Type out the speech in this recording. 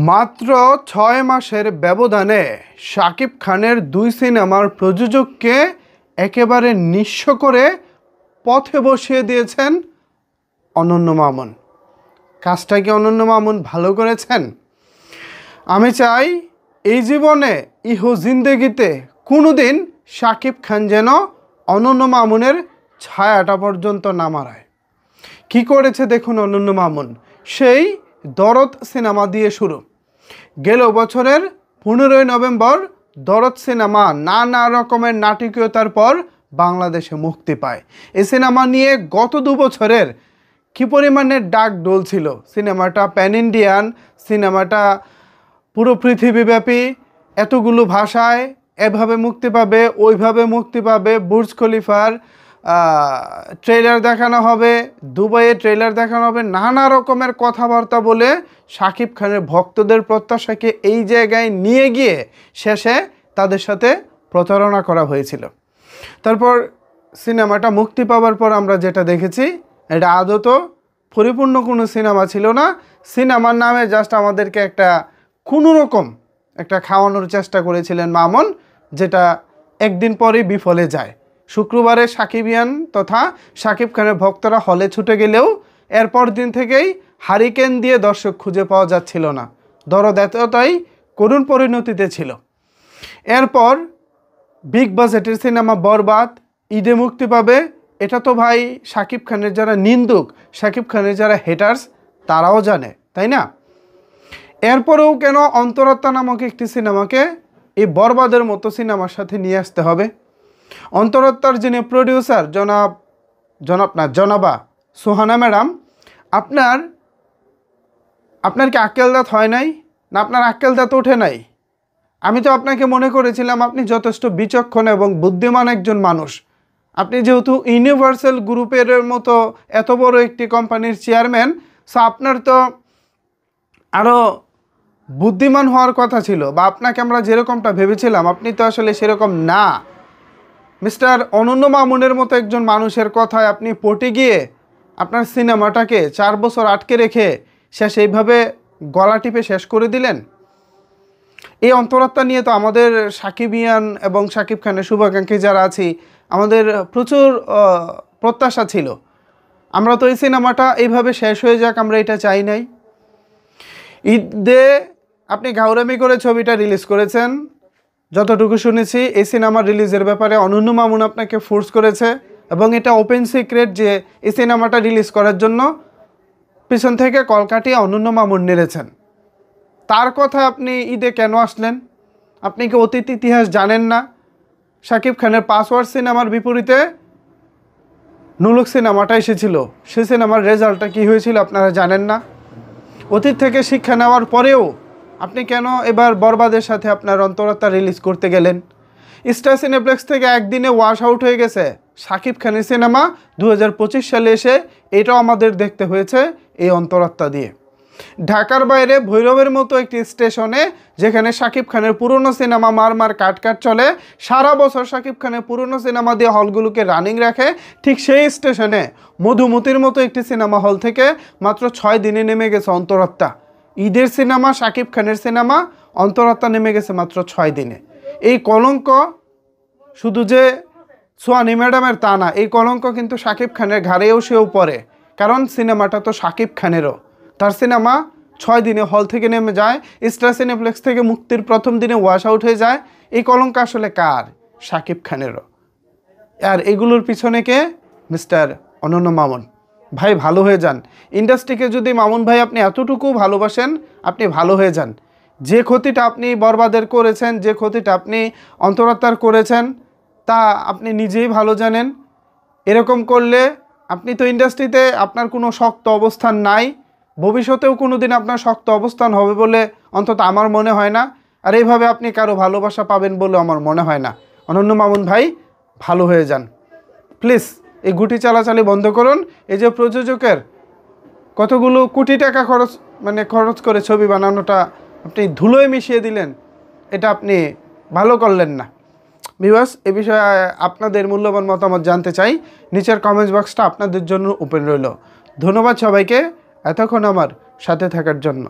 মাত্র ৬ মাসের ব্যবধানে শাকিব খানের ২ সিনেমার প্রযোজককে একেবারে নিঃস্ব করে পথে বসিয়ে দিয়েছেন অনন্য মামুন। কাজটা কি অনন্য মামুন ভালো করেছেন? আমি চাই এই জীবনে ইহো জিন্দেগিতে কোনোদিন শাকিব খান যেন অনন্য মামুনের ছায়াটা পর্যন্ত না মারায়। কী করেছে দেখুন অনন্য মামুন। সেই দরদ সিনেমা দিয়ে শুরু। গেল বছরের 15ই নভেম্বর দরদ সিনেমা নানা রকমের নাটকীয়তার পর বাংলাদেশে মুক্তি পায়। এই সিনেমা নিয়ে গত 2 বছরের কী পরিমাণে ডাক ডলছিল। সিনেমাটা প্যান ইন্ডিয়ান, সিনেমাটা পুরো পৃথিবীব্যাপী এতগুলো ভাষায় এভাবে মুক্তি পাবে, ওইভাবে মুক্তি পাবে। বুর্জ খলিফার ট্রেলার দেখানো হবে, দুবাইয়ে ট্রেলার দেখানো হবে, নানা রকমের কথাবার্তা বলে শাকিব খানের ভক্তদের প্রত্যাশাকে এই জায়গায় নিয়ে গিয়ে শেষে তাদের সাথে প্রতারণা করা হয়েছিল। তারপর সিনেমাটা মুক্তি পাওয়ার পর আমরা যেটা দেখেছি, এটা আদত পরিপূর্ণ কোনো সিনেমা ছিল না। সিনেমার নামে জাস্ট আমাদেরকে একটা কোনোরকম একটা খাওয়ানোর চেষ্টা করেছিলেন মামুন, যেটা একদিন পরেই বিফলে যায়। শুক্রবারে সাকিবিয়ান তথা শাকিব খানের ভক্তরা হলে ছুটে গেলেও এরপর দিন থেকেই হারিকেন দিয়ে দর্শক খুঁজে পাওয়া যাচ্ছিল না। দরদ এতটাই করুণ পরিণতিতে ছিল। এরপর বিগ বাজেটের সিনেমা বরবাদ ঈদে মুক্তি পাবে, এটা তো ভাই শাকিব খানের যারা নিন্দুক, শাকিব খানের যারা হেটার্স তারাও জানে, তাই না? এরপরেও কেন অন্তরাত্মা নামক একটি সিনেমাকে এই বরবাদের মতো সিনেমার সাথে নিয়ে আসতে হবে? অন্তরাত্মার যিনি প্রডিউসার জনাবা সোহানা ম্যাডাম, আপনার কি আক্কেল দাঁত হয় নাই না? আপনার আক্কেল দাঁত ওঠে নাই? আমি তো আপনাকে মনে করেছিলাম আপনি যথেষ্ট বিচক্ষণ এবং বুদ্ধিমান একজন মানুষ। আপনি যেহেতু ইউনিভার্সাল গ্রুপের মতো এত বড় একটি কোম্পানির চেয়ারম্যান, সো আপনার তো আরও বুদ্ধিমান হওয়ার কথা ছিল, বা আপনাকে আমরা যেরকমটা ভেবেছিলাম আপনি তো আসলে সেরকম না। মিস্টার অনন্য মামুনের মতো একজন মানুষের কথায় আপনি পটে গিয়ে আপনার সিনেমাটাকে 4 বছর আটকে রেখে শেষ এইভাবে গলা টিপে শেষ করে দিলেন। এই অন্তরাত্মা নিয়ে তো আমাদের সাকিবিয়ান এবং শাকিব খানের শুভাকাঙ্ক্ষী যারা আছি, আমাদের প্রচুর প্রত্যাশা ছিল। আমরা তো এই সিনেমাটা এইভাবে শেষ হয়ে যাক আমরা এটা চাই নাই। ঈদে আপনি ঘাউরামি করে ছবিটা রিলিজ করেছেন। যতটুকু শুনেছি এই সিনেমার রিলিজের ব্যাপারে অনন্য মামুন আপনাকে ফোর্স করেছে, এবং এটা ওপেন সিক্রেট যে এই সিনেমাটা রিলিজ করার জন্য পিছন থেকে কলকাটিয়ে অনন্য মামুন নেড়েছেন। তার কথা আপনি ঈদে কেন আসলেন? আপনি কি অতীত ইতিহাস জানেন না? শাকিব খানের পাসওয়ার্ড সিনেমার বিপরীতে নুলুক সিনেমাটা এসেছিল, সে সিনেমার রেজাল্টটা কী হয়েছিল আপনারা জানেন না? অতীত থেকে শিক্ষা নেওয়ার পরেও আপনি কেন এবার বরবাদের সাথে আপনার অন্তরাত্মা রিলিজ করতে গেলেন? স্টার সিনেপ্লেক্স থেকে একদিনে ওয়াশ আউট হয়ে গেছে শাকিব খানের সিনেমা 2025 সালে এসে, এটাও আমাদের দেখতে হয়েছে এই অন্তরাত্মা দিয়ে। ঢাকার বাইরে ভৈরবের মতো একটি স্টেশনে, যেখানে শাকিব খানের পুরনো সিনেমা মার কাট চলে, সারা বছর শাকিব খানের পুরনো সিনেমা দিয়ে হলগুলোকে রানিং রাখে, ঠিক সেই স্টেশনে মধুমতির মতো একটি সিনেমা হল থেকে মাত্র 6 দিনে নেমে গেছে অন্তরাত্মা। ঈদের সিনেমা শাকিব খানের সিনেমা, অন্তরাত্মা নেমে গেছে মাত্র 6 দিনে। এই কলঙ্ক শুধু যে সোহানি ম্যাডামের তা না, এই কলঙ্ক কিন্তু শাকিব খানের ঘাড়েও সেও পড়ে, কারণ সিনেমাটা তো শাকিব খানেরও। তার সিনেমা 6 দিনে হল থেকে নেমে যায়, স্টার সিনেপ্লেক্স থেকে মুক্তির প্রথম দিনে ওয়াশ আউট হয়ে যায়। এই কলঙ্ক আসলে কার? শাকিব খানেরও। আর এগুলোর পিছনে কে? মিস্টার অনন্য মামুন। ভাই ভালো হয়ে যান। ইন্ডাস্ট্রিকে যদি মামুন ভাই আপনি এতটুকু ভালোবাসেন, আপনি ভালো হয়ে যান। যে ক্ষতিটা আপনি বরবাদের করেছেন, যে ক্ষতিটা আপনি অন্তরাত্মার করেছেন, তা আপনি নিজেই ভালো জানেন। এরকম করলে আপনি তো ইন্ডাস্ট্রিতে আপনার কোনো শক্ত অবস্থান নাই, ভবিষ্যতেও কোনো দিন আপনার শক্ত অবস্থান হবে বলে অন্তত আমার মনে হয় না। আর এইভাবে আপনি কারো ভালোবাসা পাবেন বলে আমার মনে হয় না। অনন্য মামুন ভাই ভালো হয়ে যান প্লিজ। এই গুটি চালাচালি বন্ধ করুন। এই যে প্রযোজকের কতগুলো কোটি টাকা খরচ করে ছবি বানানোটা আপনি ধুলোয় মিশিয়ে দিলেন, এটা আপনি ভালো করলেন না। ভিউয়ার্স, এ বিষয়ে আপনাদের মূল্যবান মতামত জানতে চাই। নিচের কমেন্টস বক্সটা আপনাদের জন্য ওপেন রইল। ধন্যবাদ সবাইকে এতক্ষণ আমার সাথে থাকার জন্য।